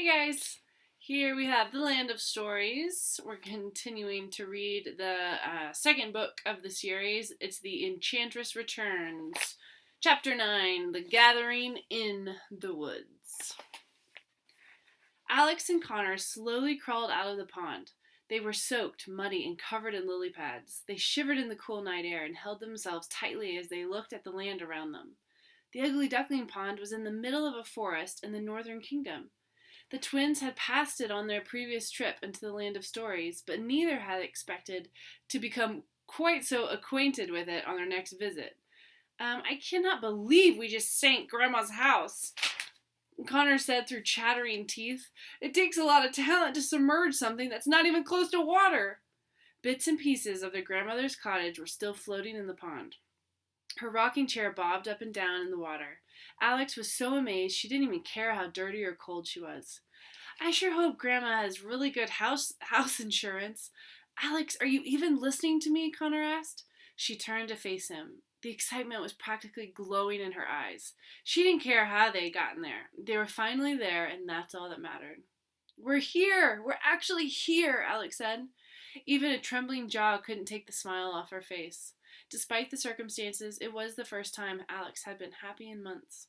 Hey guys, here we have The Land of Stories. We're continuing to read the second book of the series. It's The Enchantress Returns. Chapter 9, The Gathering in the Woods. Alex and Connor slowly crawled out of the pond. They were soaked, muddy, and covered in lily pads. They shivered in the cool night air and held themselves tightly as they looked at the land around them. The ugly duckling pond was in the middle of a forest in the northern kingdom. The twins had passed it on their previous trip into the Land of Stories, but neither had expected to become quite so acquainted with it on their next visit. I cannot believe we just sank Grandma's house, Connor said through chattering teeth. It takes a lot of talent to submerge something that's not even close to water. Bits and pieces of their grandmother's cottage were still floating in the pond. Her rocking chair bobbed up and down in the water. Alex was so amazed she didn't even care how dirty or cold she was. I sure hope Grandma has really good house insurance. Alex, are you even listening to me? Connor asked. She turned to face him. The excitement was practically glowing in her eyes. She didn't care how they had gotten there. They were finally there, and that's all that mattered. We're here! We're actually here, Alex said. Even a trembling jaw couldn't take the smile off her face. Despite the circumstances, it was the first time Alex had been happy in months.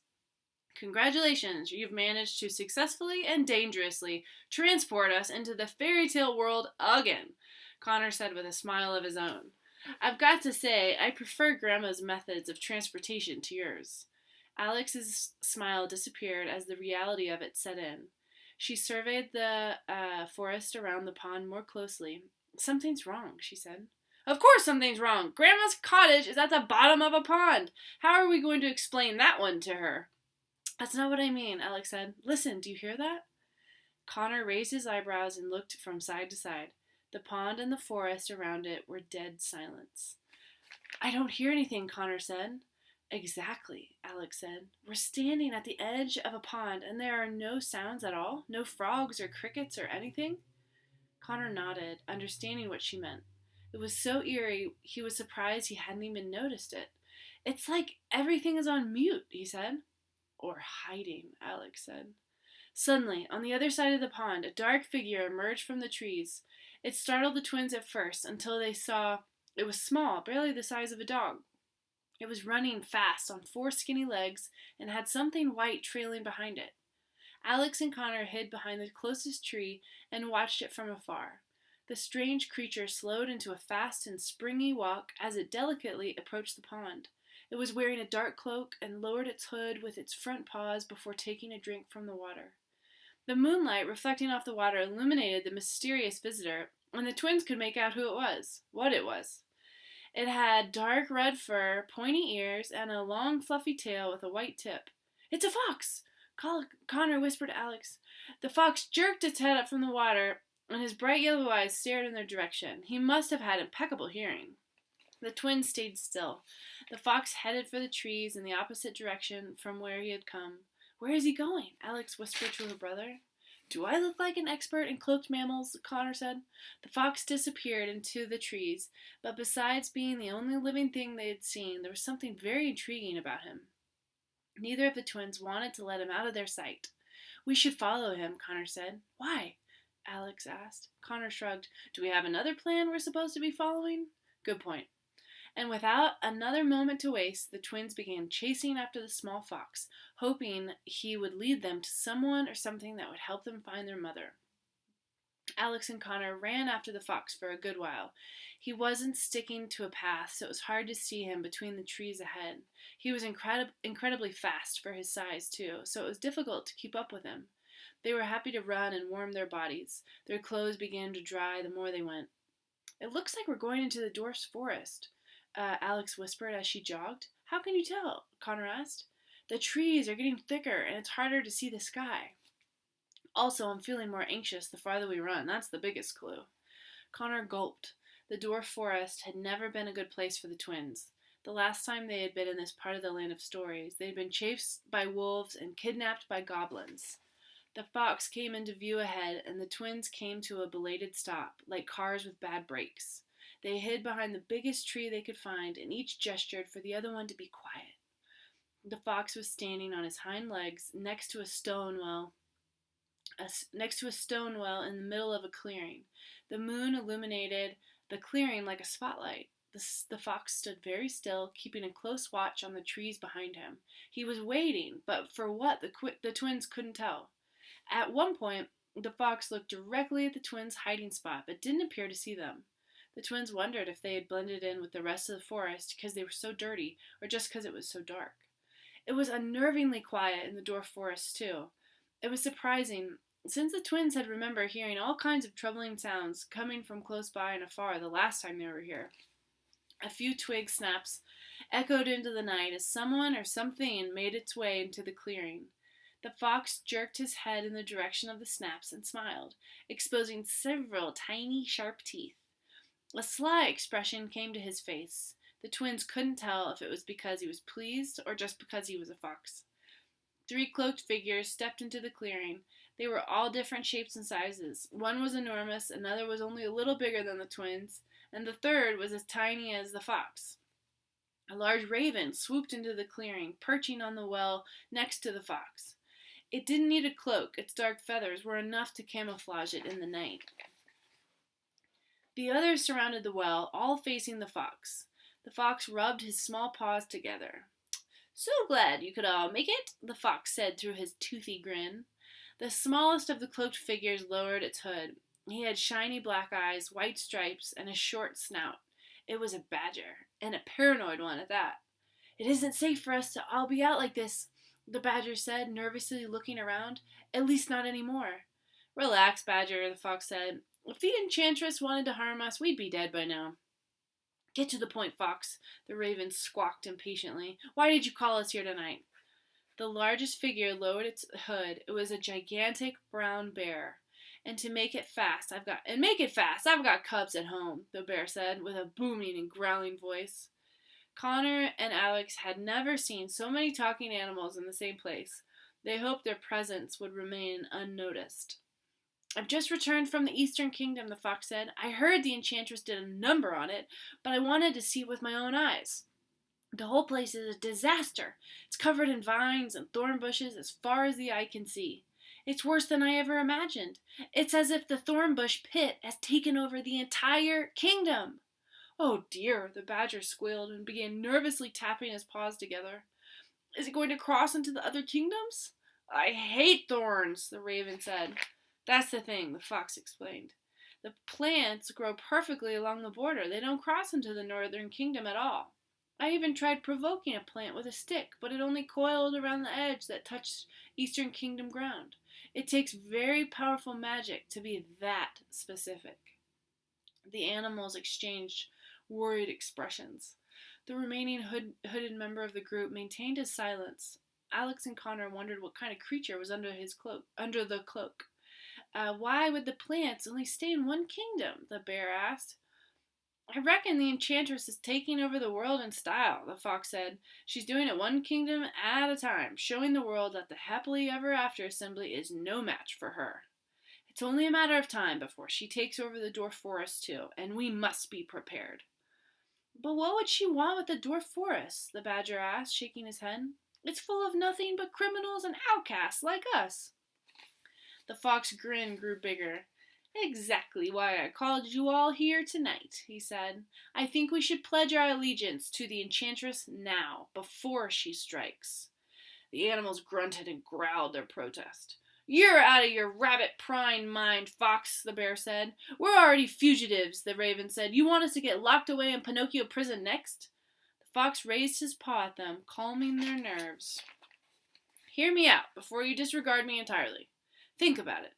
Congratulations, you've managed to successfully and dangerously transport us into the fairy tale world again, Connor said with a smile of his own. I've got to say, I prefer Grandma's methods of transportation to yours. Alex's smile disappeared as the reality of it set in. She surveyed the forest around the pond more closely. Something's wrong, she said. Of course something's wrong. Grandma's cottage is at the bottom of a pond. How are we going to explain that one to her? That's not what I mean, Alex said. Listen, do you hear that? Connor raised his eyebrows and looked from side to side. The pond and the forest around it were dead silence. I don't hear anything, Connor said. Exactly, Alex said. We're standing at the edge of a pond and there are no sounds at all? No frogs or crickets or anything? Connor nodded, understanding what she meant. It was so eerie, he was surprised he hadn't even noticed it. It's like everything is on mute, he said. Or hiding, Alex said. Suddenly, on the other side of the pond, a dark figure emerged from the trees. It startled the twins at first until they saw it was small, barely the size of a dog. It was running fast on four skinny legs and had something white trailing behind it. Alex and Connor hid behind the closest tree and watched it from afar. The strange creature slowed into a fast and springy walk as it delicately approached the pond. It was wearing a dark cloak and lowered its hood with its front paws before taking a drink from the water. The moonlight reflecting off the water illuminated the mysterious visitor, and the twins could make out who it was, what it was. It had dark red fur, pointy ears, and a long fluffy tail with a white tip. It's a fox! Connor whispered to Alex. The fox jerked its head up from the water, and his bright yellow eyes stared in their direction. He must have had impeccable hearing. The twins stayed still. The fox headed for the trees in the opposite direction from where he had come. Where is he going? Alex whispered to her brother. Do I look like an expert in cloaked mammals? Connor said. The fox disappeared into the trees, but besides being the only living thing they had seen, there was something very intriguing about him. Neither of the twins wanted to let him out of their sight. We should follow him, Connor said. Why? Alex asked. Connor shrugged. Do we have another plan we're supposed to be following? Good point. And without another moment to waste, the twins began chasing after the small fox, hoping he would lead them to someone or something that would help them find their mother. Alex and Connor ran after the fox for a good while. He wasn't sticking to a path, so it was hard to see him between the trees ahead. He was incredibly fast for his size, too, so it was difficult to keep up with him. They were happy to run and warm their bodies. Their clothes began to dry the more they went. It looks like we're going into the dwarf's forest, Alex whispered as she jogged. How can you tell? Connor asked. The trees are getting thicker and it's harder to see the sky. Also, I'm feeling more anxious the farther we run. That's the biggest clue. Connor gulped. The dwarf forest had never been a good place for the twins. The last time they had been in this part of the Land of Stories, they had been chased by wolves and kidnapped by goblins. The fox came into view ahead, and the twins came to a belated stop, like cars with bad brakes. They hid behind the biggest tree they could find, and each gestured for the other one to be quiet. The fox was standing on his hind legs next to a stone wall next to a stone well in the middle of a clearing. The moon illuminated the clearing like a spotlight. The fox stood very still, keeping a close watch on the trees behind him. He was waiting, but for what the twins couldn't tell. At one point, the fox looked directly at the twins' hiding spot, but didn't appear to see them. The twins wondered if they had blended in with the rest of the forest because they were so dirty, or just because it was so dark. It was unnervingly quiet in the dwarf forest, too. It was surprising, since the twins had remembered hearing all kinds of troubling sounds coming from close by and afar the last time they were here. A few twig snaps echoed into the night as someone or something made its way into the clearing. The fox jerked his head in the direction of the snaps and smiled, exposing several tiny, sharp teeth. A sly expression came to his face. The twins couldn't tell if it was because he was pleased or just because he was a fox. 3 cloaked figures stepped into the clearing. They were all different shapes and sizes. One was enormous, another was only a little bigger than the twins, and the third was as tiny as the fox. A large raven swooped into the clearing, perching on the well next to the fox. It didn't need a cloak. Its dark feathers were enough to camouflage it in the night. The others surrounded the well, all facing the fox. The fox rubbed his small paws together. "So glad you could all make it," the fox said through his toothy grin. The smallest of the cloaked figures lowered its hood. He had shiny black eyes, white stripes, and a short snout. It was a badger, and a paranoid one at that. "It isn't safe for us to all be out like this," the badger said, nervously looking around. "At least not anymore." "Relax, Badger," the fox said. "If the Enchantress wanted to harm us, we'd be dead by now." "Get to the point, Fox," the raven squawked impatiently. "Why did you call us here tonight?" The largest figure lowered its hood. It was a gigantic brown bear. Make it fast, I've got cubs at home," the bear said, with a booming and growling voice. Connor and Alex had never seen so many talking animals in the same place. They hoped their presence would remain unnoticed. "I've just returned from the Eastern Kingdom," the fox said. "I heard the Enchantress did a number on it, but I wanted to see it with my own eyes. The whole place is a disaster. It's covered in vines and thorn bushes as far as the eye can see. It's worse than I ever imagined. It's as if the thorn bush pit has taken over the entire kingdom." "Oh dear," the badger squealed and began nervously tapping his paws together. "Is it going to cross into the other kingdoms?" "I hate thorns," the raven said. "That's the thing," the fox explained. "The plants grow perfectly along the border. They don't cross into the northern kingdom at all. I even tried provoking a plant with a stick, but it only coiled around the edge that touched Eastern Kingdom ground. It takes very powerful magic to be that specific." The animals exchanged worried expressions. The remaining hooded member of the group maintained his silence. Alex and Connor wondered what kind of creature was under the cloak. "Why would the plants only stay in one kingdom?" the bear asked. "I reckon the Enchantress is taking over the world in style," the fox said. "She's doing it one kingdom at a time, showing the world that the Happily Ever After Assembly is no match for her. It's only a matter of time before she takes over the dwarf forest too, and we must be prepared." "But what would she want with the dwarf forest?" the badger asked, shaking his head. "It's full of nothing but criminals and outcasts like us." The fox's grin grew bigger. "Exactly why I called you all here tonight," he said. "I think we should pledge our allegiance to the Enchantress now, before she strikes." The animals grunted and growled their protest. "You're out of your rabbit-prying mind, Fox," the bear said. "We're already fugitives," the raven said. "You want us to get locked away in Pinocchio prison next?" The fox raised his paw at them, calming their nerves. "Hear me out before you disregard me entirely. Think about it.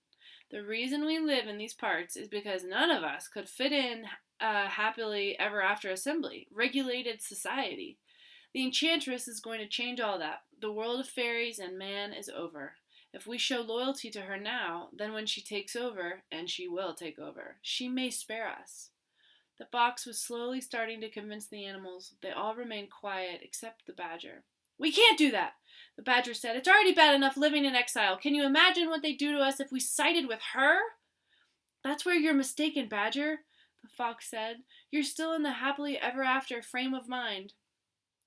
The reason we live in these parts is because none of us could fit in a happily ever after assembly, regulated society. The Enchantress is going to change all that. The world of fairies and man is over. If we show loyalty to her now, then when she takes over, and she will take over, she may spare us." The fox was slowly starting to convince the animals. They all remained quiet, except the badger. "We can't do that," the badger said. "It's already bad enough living in exile. Can you imagine what they'd do to us if we sided with her?" "That's where you're mistaken, Badger," the fox said. "You're still in the happily ever after frame of mind.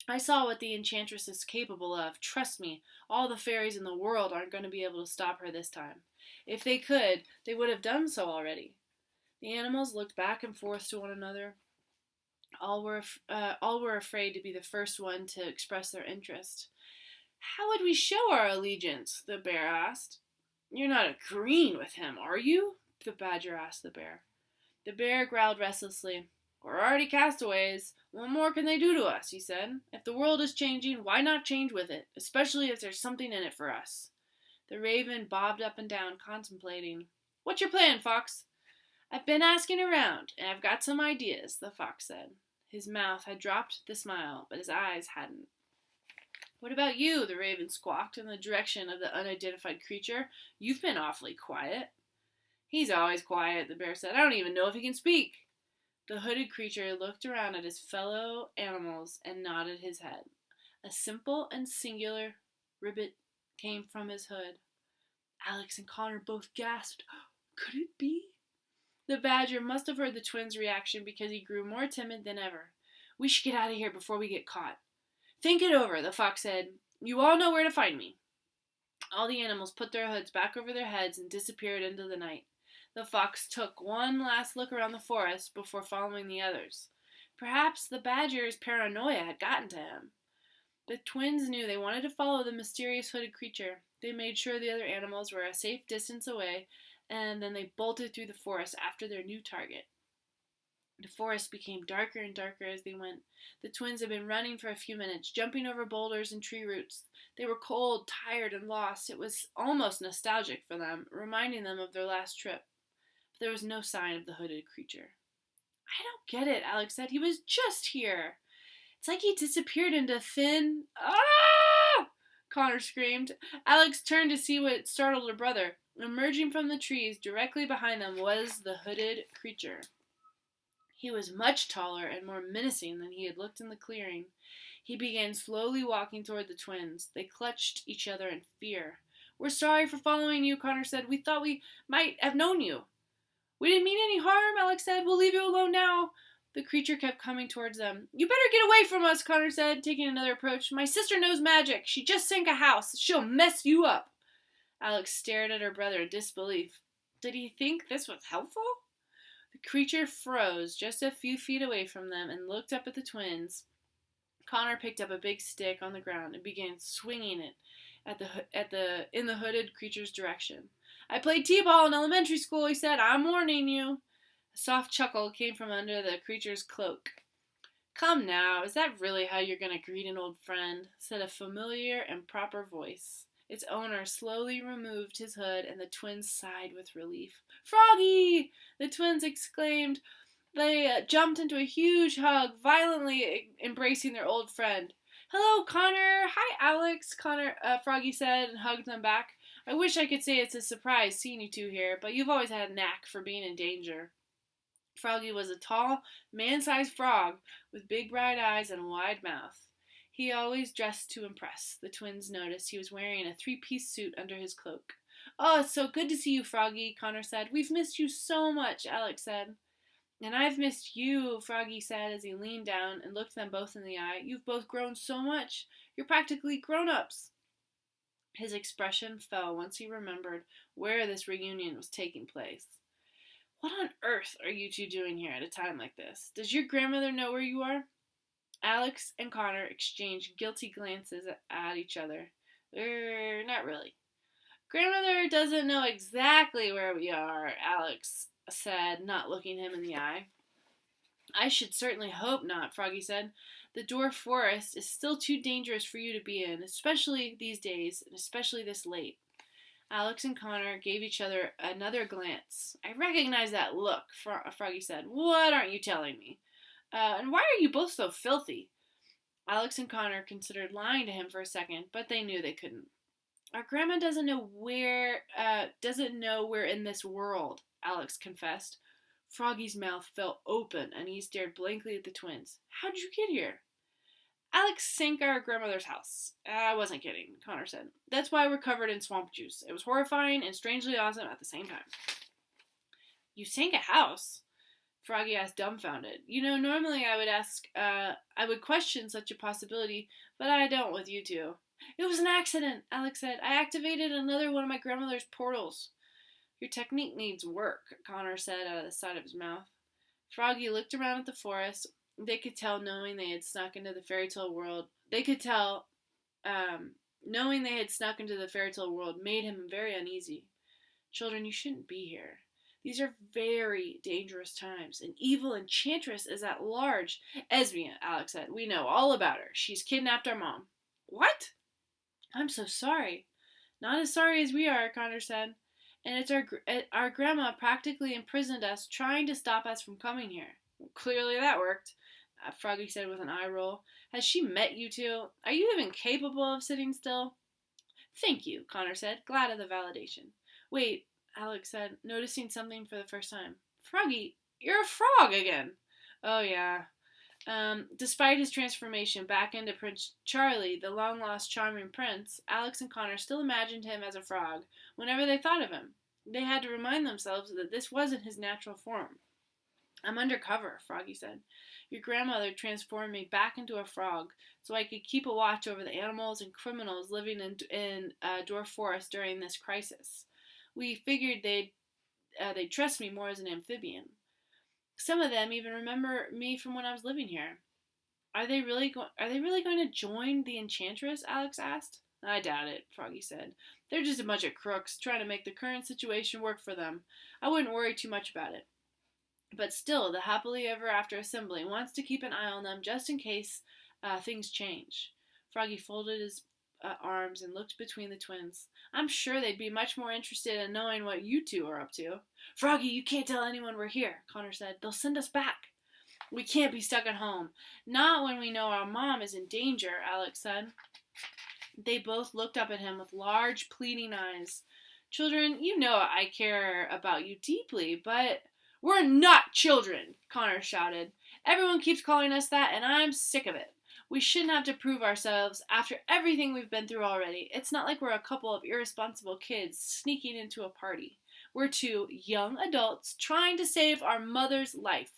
I saw what the Enchantress is capable of. Trust me, all the fairies in the world aren't going to be able to stop her this time. If they could, they would have done so already. The animals looked back and forth to one another. All were afraid to be the first one to express their interest. How would we show our allegiance? The bear asked. You're not agreeing with him, are you? The badger asked the bear. The bear growled restlessly. We're already castaways. What more can they do to us, he said. If the world is changing, why not change with it, especially if there's something in it for us? The raven bobbed up and down, contemplating. What's your plan, Fox? I've been asking around, and I've got some ideas, the fox said. His mouth had dropped the smile, but his eyes hadn't. What about you? The raven squawked in the direction of the unidentified creature. You've been awfully quiet. He's always quiet, the bear said. I don't even know if he can speak. The hooded creature looked around at his fellow animals and nodded his head. A simple and singular ribbit came from his hood. Alex and Connor both gasped. Could it be? The badger must have heard the twins' reaction because he grew more timid than ever. We should get out of here before we get caught. Think it over, the fox said. You all know where to find me. All the animals put their hoods back over their heads and disappeared into the night. The fox took one last look around the forest before following the others. Perhaps the badger's paranoia had gotten to him. The twins knew they wanted to follow the mysterious hooded creature. They made sure the other animals were a safe distance away, and then they bolted through the forest after their new target. The forest became darker and darker as they went. The twins had been running for a few minutes, jumping over boulders and tree roots. They were cold, tired, and lost. It was almost nostalgic for them, reminding them of their last trip. But there was no sign of the hooded creature. I don't get it, Alex said. He was just here. It's like he disappeared into thin... Ah! Connor screamed. Alex turned to see what startled her brother. Emerging from the trees directly behind them was the hooded creature. He was much taller and more menacing than he had looked in the clearing. He began slowly walking toward the twins. They clutched each other in fear. We're sorry for following you, Connor said. We thought we might have known you. We didn't mean any harm, Alex said. We'll leave you alone now. The creature kept coming towards them. You better get away from us, Connor said, taking another approach. My sister knows magic. She just sank a house. She'll mess you up. Alex stared at her brother in disbelief. Did he think this was helpful? The creature froze just a few feet away from them and looked up at the twins. Connor picked up a big stick on the ground and began swinging it in the hooded creature's direction. I played t-ball in elementary school, he said. I'm warning you. A soft chuckle came from under the creature's cloak. Come now, is that really how you're going to greet an old friend? Said a familiar and proper voice. Its owner slowly removed his hood, and the twins sighed with relief. Froggy! The twins exclaimed. They jumped into a huge hug, violently embracing their old friend. Hello, Connor. Hi, Alex, Froggy said and hugged them back. I wish I could say it's a surprise seeing you two here, but you've always had a knack for being in danger. Froggy was a tall, man-sized frog with big bright eyes and a wide mouth. He always dressed to impress. The twins noticed he was wearing a three-piece suit under his cloak. Oh, it's so good to see you, Froggy, Connor said. We've missed you so much, Alex said. And I've missed you, Froggy said as he leaned down and looked them both in the eye. You've both grown so much. You're practically grown-ups. His expression fell once he remembered where this reunion was taking place. What on earth are you two doing here at a time like this? Does your grandmother know where you are? Alex and Connor exchanged guilty glances at each other. Not really. Grandmother doesn't know exactly where we are, Alex said, not looking him in the eye. I should certainly hope not, Froggy said. The dwarf forest is still too dangerous for you to be in, especially these days, and especially this late. Alex and Connor gave each other another glance. I recognize that look, Froggy said. What aren't you telling me? And why are you both so filthy? Alex and Connor considered lying to him for a second, but they knew they couldn't. Our grandma doesn't know we're in this world, Alex confessed. Froggy's mouth fell open, and he stared blankly at the twins. How'd you get here? Alex sank our grandmother's house. I wasn't kidding, Connor said. That's why we're covered in swamp juice. It was horrifying and strangely awesome at the same time. You sank a house? Froggy asked, dumbfounded. You know, normally I would question such a possibility, but I don't with you two. It was an accident, Alex said. I activated another one of my grandmother's portals. Your technique needs work, Connor said out of the side of his mouth. Froggy looked around at the forest. They could tell, knowing they had snuck into the fairy tale world. They could tell, knowing they had snuck into the fairy tale world made him very uneasy. Children, you shouldn't be here. These are very dangerous times. An evil enchantress is at large. Esme, Alex said. We know all about her. She's kidnapped our mom. What? I'm so sorry. Not as sorry as we are, Connor said. And it's our grandma practically imprisoned us, trying to stop us from coming here. Well, clearly that worked, Froggy said with an eye roll. Has she met you two? Are you even capable of sitting still? Thank you, Connor said, glad of the validation. Wait, Alex said, noticing something for the first time. Froggy, you're a frog again. Oh, yeah. Despite his transformation back into Prince Charlie, the long-lost charming prince, Alex and Connor still imagined him as a frog whenever they thought of him. They had to remind themselves that this wasn't his natural form. I'm undercover, Froggy said. Your grandmother transformed me back into a frog so I could keep a watch over the animals and criminals living in Dwarf Forest during this crisis. We figured they'd trust me more as an amphibian. Some of them even remember me from when I was living here. Are they really going to join the Enchantress? Alex asked. I doubt it, Froggy said. They're just a bunch of crooks trying to make the current situation work for them. I wouldn't worry too much about it. But still, the Happily Ever After Assembly wants to keep an eye on them just in case things change. Froggy folded his arms and looked between the twins. I'm sure they'd be much more interested in knowing what you two are up to. Froggy, you can't tell anyone we're here, Connor said. They'll send us back. We can't be stuck at home. Not when we know our mom is in danger, Alex said. They both looked up at him with large, pleading eyes. Children, you know I care about you deeply, but... We're not children, Connor shouted. Everyone keeps calling us that, and I'm sick of it. We shouldn't have to prove ourselves after everything we've been through already. It's not like we're a couple of irresponsible kids sneaking into a party. We're two young adults trying to save our mother's life.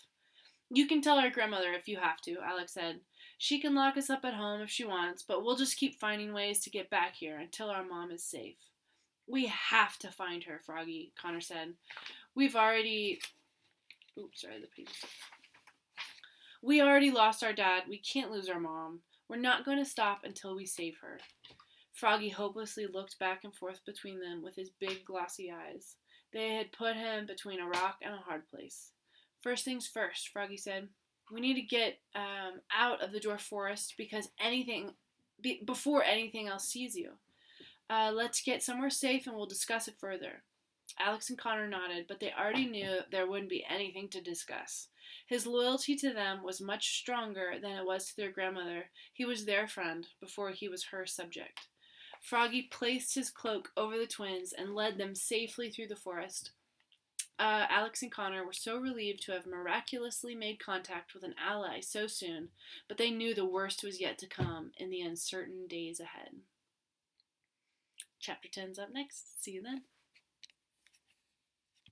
You can tell our grandmother if you have to, Alex said. She can lock us up at home if she wants, but we'll just keep finding ways to get back here until our mom is safe. We have to find her, Froggy, Connor said. We already lost our dad. We can't lose our mom. We're not going to stop until we save her. Froggy hopelessly looked back and forth between them with his big glossy eyes. They had put him between a rock and a hard place. First things first, Froggy said. We need to get out of the Dwarf Forest before anything else sees you. Let's get somewhere safe and we'll discuss it further. Alex and Connor nodded, but they already knew there wouldn't be anything to discuss. His loyalty to them was much stronger than it was to their grandmother. He was their friend before he was her subject. Froggy placed his cloak over the twins and led them safely through the forest. Alex and Connor were so relieved to have miraculously made contact with an ally so soon, but they knew the worst was yet to come in the uncertain days ahead. Chapter 10's up next. See you then.